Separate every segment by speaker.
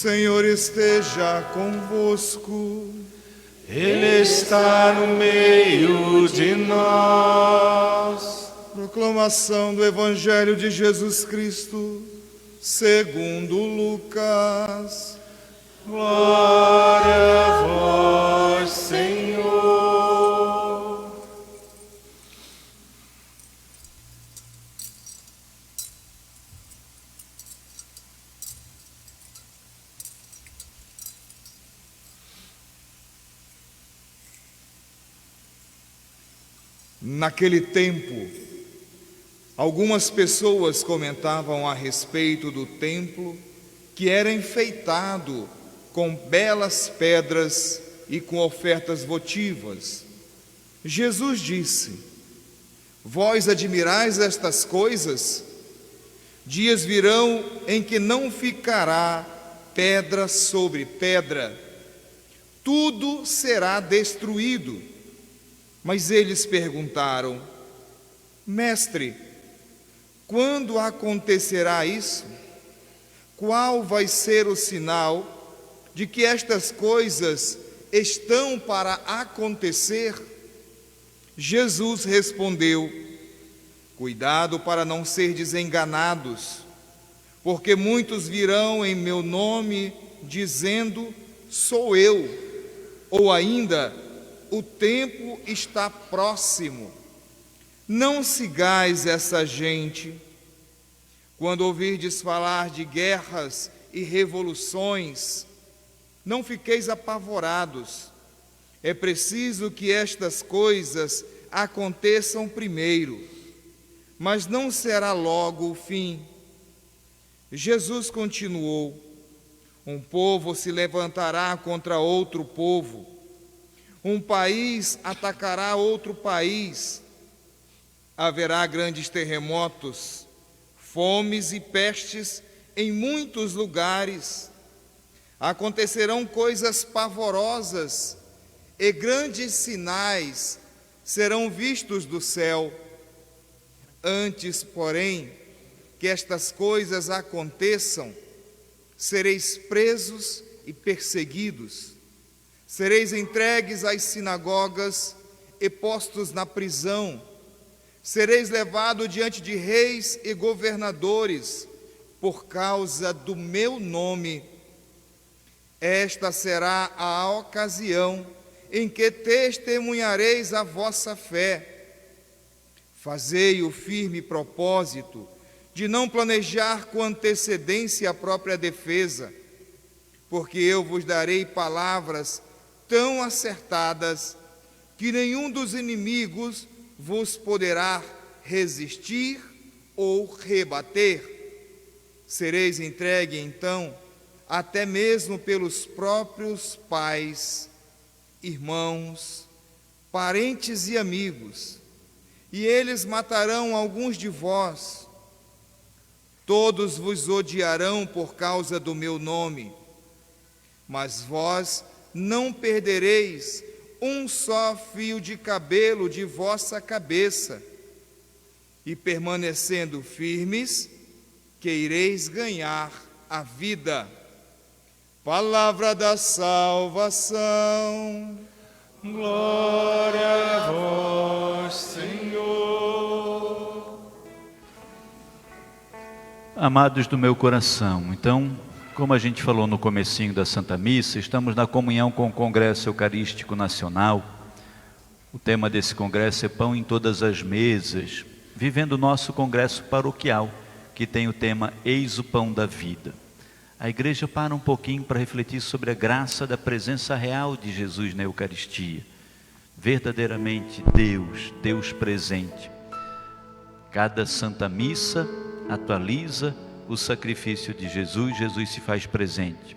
Speaker 1: Senhor esteja convosco.
Speaker 2: Ele está no meio de nós.
Speaker 1: Proclamação do Evangelho de Jesus Cristo, segundo Lucas.
Speaker 2: Glória a vós, Senhor.
Speaker 1: Naquele tempo, algumas pessoas comentavam a respeito do templo que era enfeitado com belas pedras e com ofertas votivas. Jesus disse: Vós admirais estas coisas? Dias virão em que não ficará pedra sobre pedra, tudo será destruído. Mas eles perguntaram: Mestre, quando acontecerá isso? Qual vai ser o sinal de que estas coisas estão para acontecer? Jesus respondeu: Cuidado para não serdes enganados, porque muitos virão em meu nome dizendo: Sou eu, ou ainda: O tempo está próximo. Não sigais essa gente. Quando ouvirdes falar de guerras e revoluções, não fiqueis apavorados. É preciso que estas coisas aconteçam primeiro, mas não será logo o fim. Jesus continuou: Um povo se levantará contra outro povo. Um país atacará outro país. Haverá grandes terremotos, fomes e pestes em muitos lugares. Acontecerão coisas pavorosas e grandes sinais serão vistos do céu. Antes, porém, que estas coisas aconteçam, sereis presos e perseguidos. Sereis entregues às sinagogas e postos na prisão. Sereis levados diante de reis e governadores por causa do meu nome. Esta será a ocasião em que testemunhareis a vossa fé. Fazei o firme propósito de não planejar com antecedência a própria defesa, porque eu vos darei palavras tão acertadas que nenhum dos inimigos vos poderá resistir ou rebater. Sereis entregue então até mesmo pelos próprios pais, irmãos, parentes e amigos, e eles matarão alguns de vós. Todos vos odiarão por causa do meu nome, mas vós não perdereis um só fio de cabelo de vossa cabeça, e permanecendo firmes, queireis ganhar a vida. Palavra da salvação.
Speaker 2: Glória a vós, Senhor.
Speaker 3: Amados do meu coração, então, como a gente falou no comecinho da Santa Missa, estamos na comunhão com o Congresso Eucarístico Nacional. O tema desse congresso é Pão em Todas as Mesas, vivendo o nosso congresso paroquial, que tem o tema Eis o Pão da Vida. A igreja para um pouquinho para refletir sobre a graça da presença real de Jesus na Eucaristia. Verdadeiramente Deus presente. Cada Santa Missa atualiza o sacrifício de Jesus, Jesus se faz presente.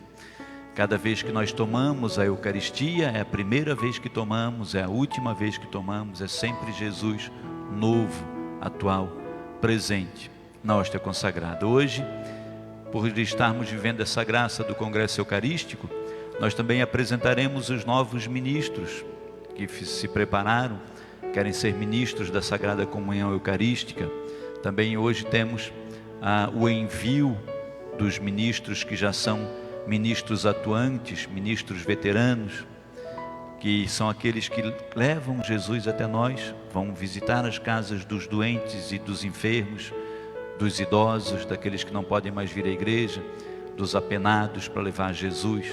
Speaker 3: Cada vez que nós tomamos a Eucaristia, é a primeira vez que tomamos, é a última vez que tomamos, é sempre Jesus novo, atual, presente na hóstia consagrada. Hoje, por estarmos vivendo essa graça do Congresso Eucarístico, nós também apresentaremos os novos ministros que se prepararam, querem ser ministros da Sagrada Comunhão Eucarística. Também hoje temos o envio dos ministros que já são ministros atuantes, ministros veteranos, que são aqueles que levam Jesus até nós, vão visitar as casas dos doentes e dos enfermos, dos idosos, daqueles que não podem mais vir à igreja, dos apenados para levar Jesus.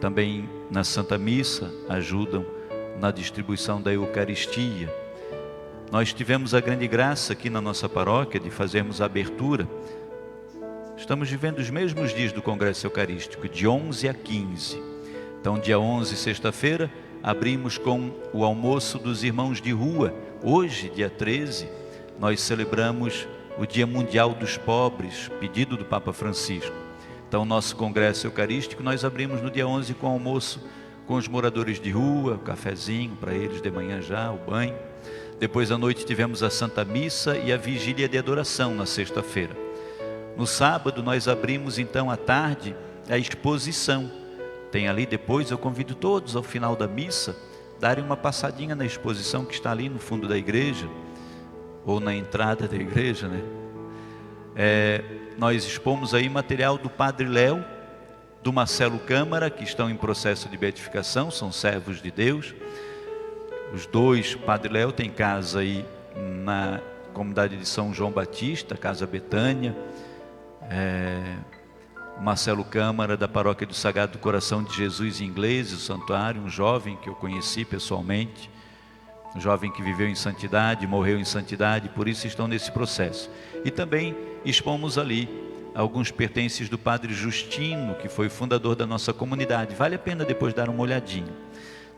Speaker 3: Também na Santa Missa ajudam na distribuição da Eucaristia. Nós tivemos a grande graça aqui na nossa paróquia de fazermos a abertura. Estamos vivendo os mesmos dias do Congresso Eucarístico, de 11 a 15. Então, dia 11, sexta-feira, abrimos com o almoço dos irmãos de rua. Hoje, dia 13, nós celebramos o Dia Mundial dos Pobres, pedido do Papa Francisco. Então, nosso Congresso Eucarístico, nós abrimos no dia 11 com o almoço com os moradores de rua, o cafezinho para eles de manhã já, o banho. Depois à noite tivemos a Santa Missa e a Vigília de Adoração na sexta-feira. No sábado nós abrimos então à tarde a exposição. Tem ali depois, eu convido todos ao final da missa, darem uma passadinha na exposição que está ali no fundo da igreja, ou na entrada da igreja, né? Nós expomos aí material do Padre Léo, do Marcelo Câmara, que estão em processo de beatificação, são servos de Deus. Os dois, Padre Léo tem casa aí na comunidade de São João Batista, Casa Betânia. Marcelo Câmara, da paróquia do Sagrado Coração de Jesus em Inglês, o santuário, um jovem que eu conheci pessoalmente, um jovem que viveu em santidade, morreu em santidade, por isso estão nesse processo. E também expomos ali alguns pertences do Padre Justino, que foi fundador da nossa comunidade. Vale a pena depois dar uma olhadinha.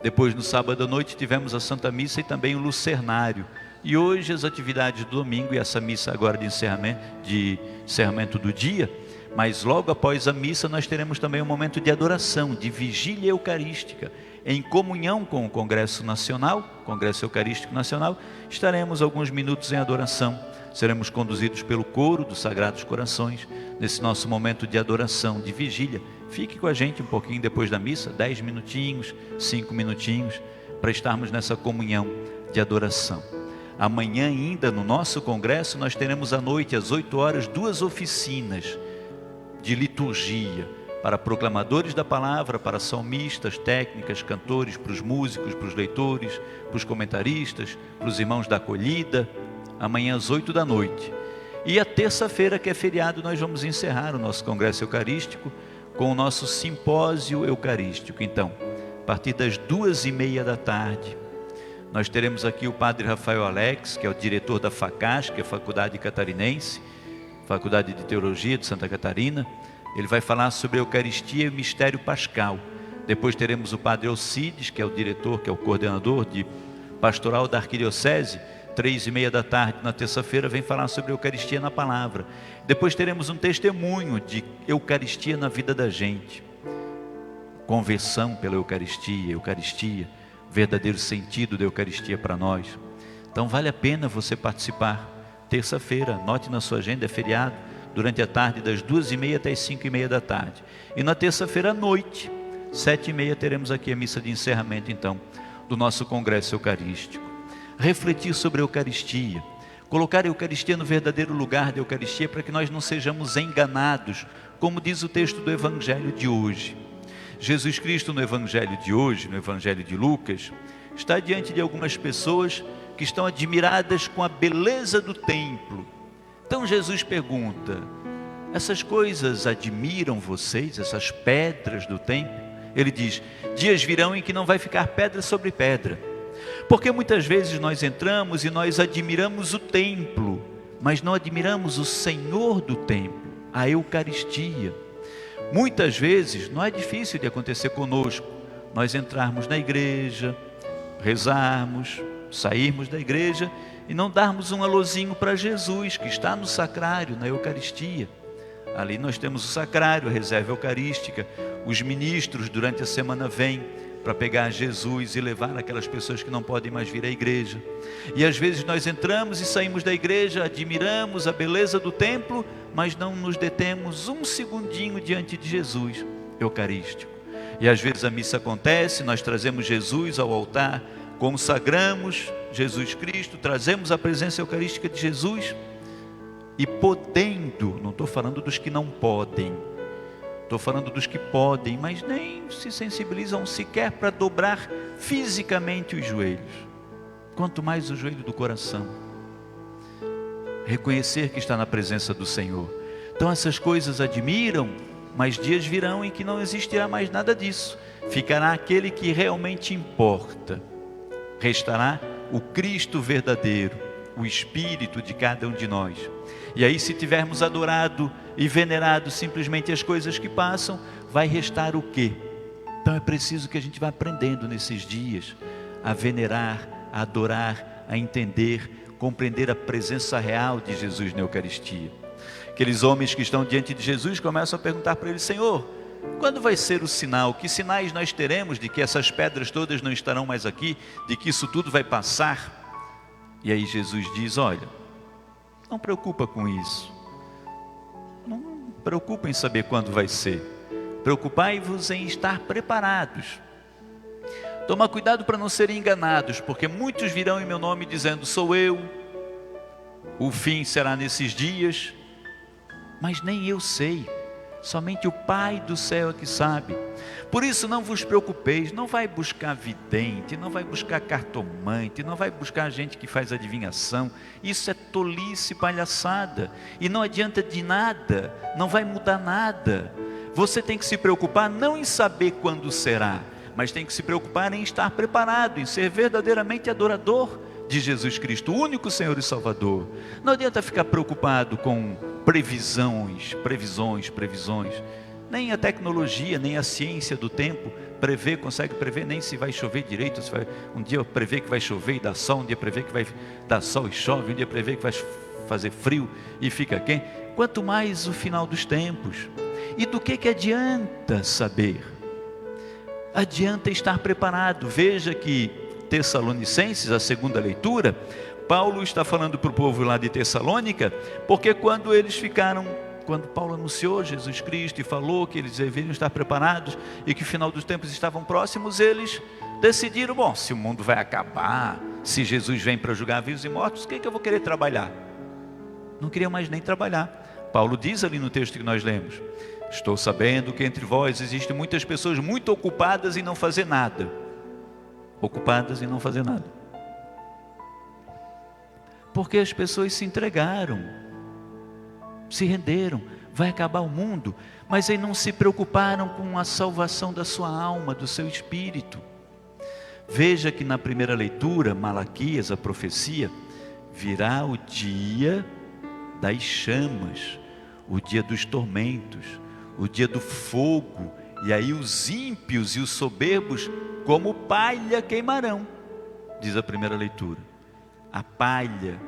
Speaker 3: Depois, no sábado à noite, tivemos a Santa Missa e também o Lucernário. E hoje as atividades do domingo e essa missa agora de encerramento do dia. Mas logo após a missa nós teremos também um momento de adoração, de vigília eucarística, em comunhão com o Congresso Nacional, Congresso Eucarístico Nacional. Estaremos alguns minutos em adoração, seremos conduzidos pelo coro dos Sagrados Corações, nesse nosso momento de adoração, de vigília. Fique com a gente um pouquinho depois da missa, 10 minutinhos, 5 minutinhos, para estarmos nessa comunhão de adoração. Amanhã ainda no nosso congresso nós teremos à noite, às 8 horas, 2 oficinas de liturgia, para proclamadores da palavra, para salmistas, técnicas, cantores, para os músicos, para os leitores, para os comentaristas, para os irmãos da acolhida, amanhã às 8 da noite. E a terça-feira, que é feriado, nós vamos encerrar o nosso congresso eucarístico com o nosso simpósio eucarístico. Então, a partir das 2h30 da tarde, nós teremos aqui o Padre Rafael Alex, que é o diretor da FACAS, que é a Faculdade Catarinense, Faculdade de Teologia de Santa Catarina. Ele vai falar sobre a Eucaristia e o Mistério Pascal. Depois teremos o Padre Alcides, que é o diretor, que é o coordenador de pastoral da Arquidiocese, 3h30 da tarde, na terça-feira, vem falar sobre a Eucaristia na Palavra. Depois teremos um testemunho de Eucaristia na vida da gente. Conversão pela Eucaristia, verdadeiro sentido da Eucaristia para nós. Então vale a pena você participar. Terça-feira, anote na sua agenda, é feriado, durante a tarde, das 2h30 até as 5h30 da tarde. E na terça-feira à noite, 7h30, teremos aqui a missa de encerramento, então, do nosso Congresso Eucarístico. Refletir sobre a Eucaristia, colocar a Eucaristia no verdadeiro lugar da Eucaristia, para que nós não sejamos enganados, como diz o texto do Evangelho de hoje. Jesus Cristo, no Evangelho de hoje, no Evangelho de Lucas, está diante de algumas pessoas que estão admiradas com a beleza do templo. Então Jesus pergunta: essas coisas admiram vocês, essas pedras do templo? Ele diz: dias virão em que não vai ficar pedra sobre pedra. Porque muitas vezes nós entramos e nós admiramos o templo, mas não admiramos o Senhor do templo, a Eucaristia. Muitas vezes não é difícil de acontecer conosco, nós entrarmos na igreja, rezarmos, sairmos da igreja e não darmos um alôzinho para Jesus, que está no sacrário, na Eucaristia. Ali nós temos o sacrário, a reserva eucarística. Os ministros durante a semana vêm para pegar Jesus e levar aquelas pessoas que não podem mais vir à igreja. E às vezes nós entramos e saímos da igreja, admiramos a beleza do templo, mas não nos detemos um segundinho diante de Jesus eucarístico. E às vezes a missa acontece, nós trazemos Jesus ao altar, consagramos Jesus Cristo, trazemos a presença eucarística de Jesus e podendo, não estou falando dos que não podem, Estou falando dos que podem, mas nem se sensibilizam sequer para dobrar fisicamente os joelhos. Quanto mais o joelho do coração. Reconhecer que está na presença do Senhor. Então essas coisas admiram, mas dias virão em que não existirá mais nada disso. Ficará aquele que realmente importa. Restará o Cristo verdadeiro, o Espírito de cada um de nós. E aí, se tivermos adorado e venerado simplesmente as coisas que passam, vai restar o quê? Então é preciso que a gente vá aprendendo nesses dias a venerar, a adorar, a entender, compreender a presença real de Jesus na Eucaristia. Aqueles homens que estão diante de Jesus começam a perguntar para ele: Senhor, quando vai ser o sinal? Que sinais nós teremos de que essas pedras todas não estarão mais aqui, de que isso tudo vai passar? E aí Jesus diz: olha, não preocupa com isso, não preocupa em saber quando vai ser, preocupai-vos em estar preparados. Toma cuidado para não serem enganados, porque muitos virão em meu nome dizendo: sou eu, o fim será nesses dias, mas nem eu sei, somente o Pai do céu é que sabe. Por isso não vos preocupeis, não vai buscar vidente, não vai buscar cartomante, não vai buscar gente que faz adivinhação. Isso é tolice, palhaçada, e não adianta de nada, não vai mudar nada. Você tem que se preocupar não em saber quando será, mas tem que se preocupar em estar preparado, em ser verdadeiramente adorador de Jesus Cristo, o único Senhor e Salvador. Não adianta ficar preocupado com previsões. Nem a tecnologia, nem a ciência do tempo consegue prever nem se vai chover direito. Um dia prevê que vai chover e dá sol, um dia prevê que vai dar sol e chove, um dia prevê que vai fazer frio e fica quente. Quanto mais o final dos tempos. E do que adianta saber? Adianta estar preparado. Veja que Tessalonicenses, a segunda leitura, Paulo está falando para o povo lá de Tessalônica, porque quando Paulo anunciou Jesus Cristo e falou que eles deveriam estar preparados e que o final dos tempos estavam próximos, eles decidiram: bom, se o mundo vai acabar, se Jesus vem para julgar vivos e mortos, o que eu vou querer trabalhar? Não queriam mais nem trabalhar. Paulo diz ali no texto que nós lemos: estou sabendo que entre vós existem muitas pessoas muito ocupadas em não fazer nada. Ocupadas em não fazer nada. Porque as pessoas se entregaram, se renderam, vai acabar o mundo, mas aí não se preocuparam com a salvação da sua alma, do seu espírito. Veja que na primeira leitura, Malaquias, a profecia, virá o dia das chamas, o dia dos tormentos, o dia do fogo, e aí os ímpios e os soberbos como palha queimarão, diz a primeira leitura. A palha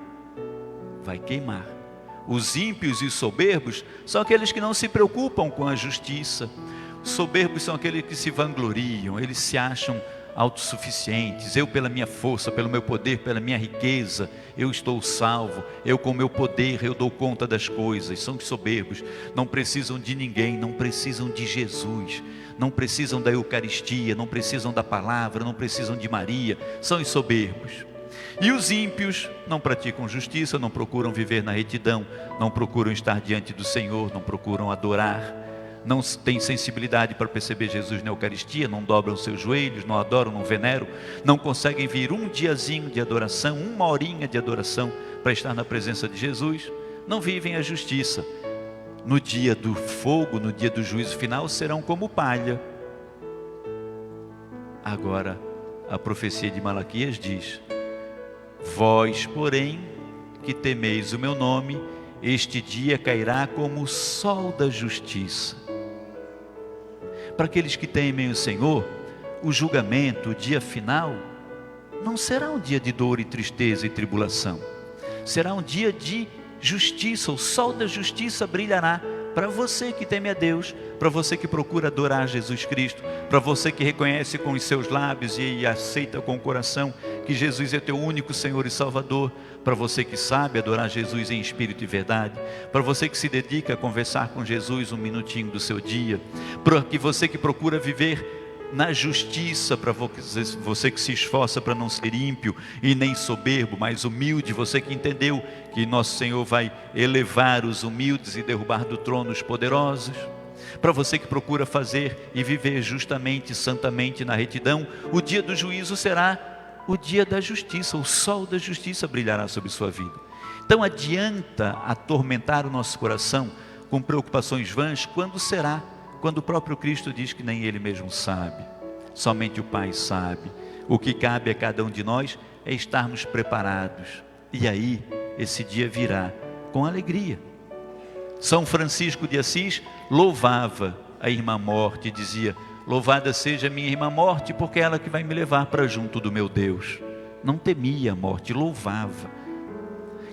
Speaker 3: vai queimar. Os ímpios e os soberbos são aqueles que não se preocupam com a justiça. Os soberbos são aqueles que se vangloriam, eles se acham autossuficientes. Eu, pela minha força, pelo meu poder, pela minha riqueza, eu estou salvo. Eu, com o meu poder, eu dou conta das coisas. São os soberbos, não precisam de ninguém, não precisam de Jesus, não precisam da Eucaristia, não precisam da palavra, não precisam de Maria. São os soberbos. E os ímpios não praticam justiça, não procuram viver na retidão, não procuram estar diante do Senhor, não procuram adorar, não têm sensibilidade para perceber Jesus na Eucaristia, não dobram seus joelhos, não adoram, não veneram, não conseguem vir um diazinho de adoração, uma horinha de adoração para estar na presença de Jesus, não vivem a justiça. No dia do fogo, no dia do juízo final, serão como palha. Agora, a profecia de Malaquias diz: vós, porém, que temeis o meu nome, este dia cairá como o sol da justiça. Para aqueles que temem o Senhor, o julgamento, o dia final, não será um dia de dor e tristeza e tribulação. Será um dia de justiça, o sol da justiça brilhará para você que teme a Deus, para você que procura adorar Jesus Cristo, para você que reconhece com os seus lábios e aceita com o coração que Jesus é teu único Senhor e Salvador, para você que sabe adorar Jesus em espírito e verdade, para você que se dedica a conversar com Jesus um minutinho do seu dia, para que você que procura viver na justiça, para você que se esforça para não ser ímpio e nem soberbo, mas humilde, você que entendeu que nosso Senhor vai elevar os humildes e derrubar do trono os poderosos. Para você que procura fazer e viver justamente, santamente na retidão, o dia do juízo será o dia da justiça, o sol da justiça brilhará sobre sua vida. Então adianta atormentar o nosso coração com preocupações vãs, quando será? Quando o próprio Cristo diz que nem Ele mesmo sabe, somente o Pai sabe. O que cabe a cada um de nós é estarmos preparados, e aí esse dia virá com alegria. São Francisco de Assis louvava a irmã morte e dizia: louvada seja minha irmã morte, porque é ela que vai me levar para junto do meu Deus. Não temia a morte, louvava.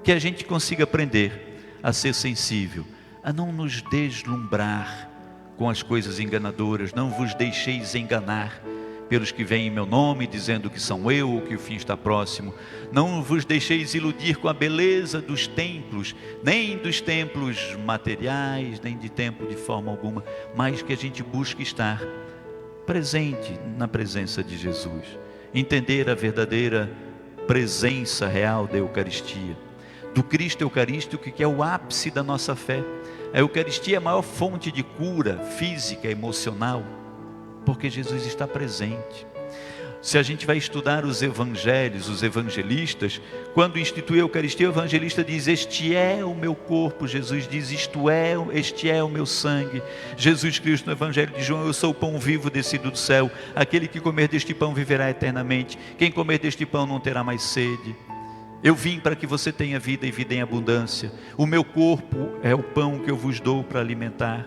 Speaker 3: Que a gente consiga aprender a ser sensível, a não nos deslumbrar com as coisas enganadoras. Não vos deixeis enganar pelos que vêm em meu nome, dizendo que são eu, ou que o fim está próximo. Não vos deixeis iludir com a beleza dos templos, nem dos templos materiais, nem de templo de forma alguma, mas que a gente busque estar presente na presença de Jesus, entender a verdadeira presença real da Eucaristia, do Cristo Eucarístico, que é o ápice da nossa fé. A Eucaristia é a maior fonte de cura física, emocional, porque Jesus está presente. Se a gente vai estudar os evangelhos, os evangelistas, quando institui a Eucaristia, o evangelista diz: este é o meu corpo. Jesus diz: este é o meu sangue. Jesus Cristo no evangelho de João: eu sou o pão vivo descido do céu, aquele que comer deste pão viverá eternamente, quem comer deste pão não terá mais sede. Eu vim para que você tenha vida e vida em abundância. O meu corpo é o pão que eu vos dou para alimentar.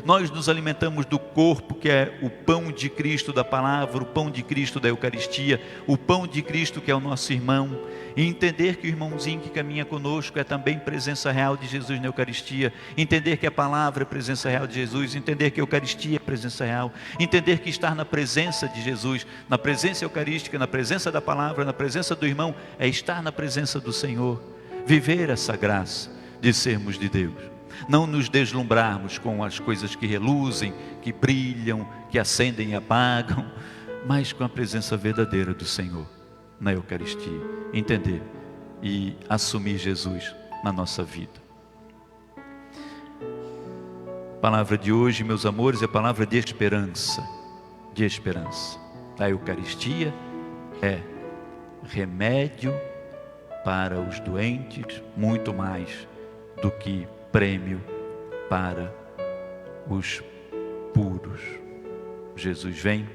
Speaker 3: Nós nos alimentamos do corpo, que é o pão de Cristo da palavra, o pão de Cristo da Eucaristia, o pão de Cristo que é o nosso irmão. E entender que o irmãozinho que caminha conosco é também presença real de Jesus na Eucaristia. Entender que a palavra é presença real de Jesus. Entender que a Eucaristia é presença real. Entender que estar na presença de Jesus, na presença eucarística, na presença da palavra, na presença do irmão, é estar na presença do Senhor. Viver essa graça de sermos de Deus. Não nos deslumbrarmos com as coisas que reluzem, que brilham, que acendem e apagam, mas com a presença verdadeira do Senhor na Eucaristia. Entender e assumir Jesus na nossa vida. A palavra de hoje, meus amores, é a palavra de esperança. De esperança. A Eucaristia é remédio para os doentes, muito mais do que prêmio para os puros. Jesus vem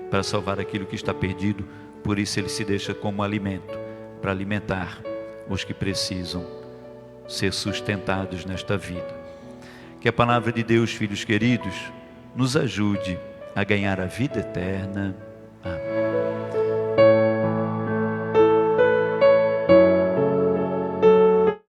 Speaker 3: para salvar aquilo que está perdido, por isso Ele se deixa como alimento, para alimentar os que precisam ser sustentados nesta vida. Que a palavra de Deus, filhos queridos, nos ajude a ganhar a vida eterna. Amém.